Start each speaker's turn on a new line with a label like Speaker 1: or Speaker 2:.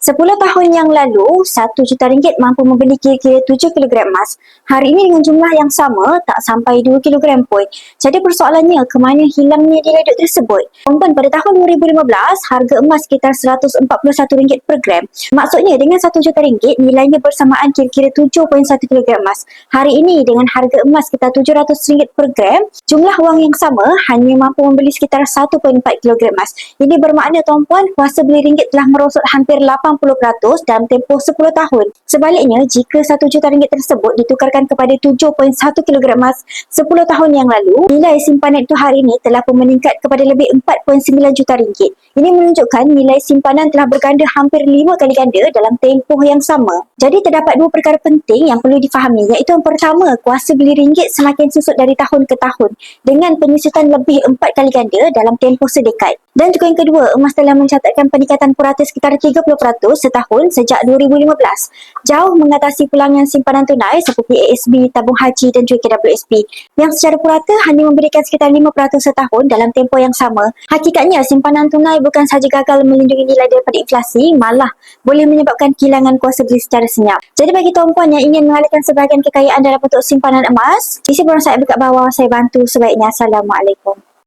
Speaker 1: 10 tahun yang lalu, RM1 juta mampu membeli kira-kira 7 kilogram emas. Hari ini dengan jumlah yang sama, tak sampai 2 kilogram pun. Jadi persoalannya, ke mana hilangnya nilai duit tersebut? Tuan-tuan, pada tahun 2015, harga emas sekitar RM141 per gram. Maksudnya, dengan RM1 juta, nilainya bersamaan kira-kira 7.1 kilogram emas. Hari ini, dengan harga emas sekitar RM700 per gram, jumlah wang yang sama hanya mampu membeli sekitar 1.4 kilogram emas. Ini bermakna, tuan-puan, kuasa beli ringgit telah merosot hampir 80% dalam tempoh 10 tahun. Sebaliknya, jika RM1 juta tersebut ditukarkan kepada 7.1 kilogram emas 10 tahun yang lalu, nilai simpanan itu hari ini telah pun meningkat kepada lebih RM4.9 juta. Ini menunjukkan nilai simpanan telah berganda hampir 5 kali ganda dalam tempoh yang sama. Jadi terdapat dua perkara penting yang perlu difahami, iaitu yang pertama, kuasa beli ringgit semakin susut dari tahun ke tahun dengan penyusutan lebih 4 kali ganda dalam tempoh sedekad. Dan juga yang kedua, emas telah mencatatkan peningkatan purata sekitar 30% setahun sejak 2015. Jauh mengatasi pulangan simpanan tunai seperti ASB, tabung haji dan juga KWSP yang secara purata hanya memberikan sekitar 5% setahun dalam tempoh yang sama. Hakikatnya, simpanan tunai bukan sahaja gagal melindungi nilai daripada inflasi, malah boleh menyebabkan kehilangan kuasa beli secara senyap. Jadi bagi tuan-puan yang ingin mengalihkan sebahagian kekayaan dalam bentuk simpanan emas, isi borang saya dekat bawah, saya bantu sebaiknya. Assalamualaikum.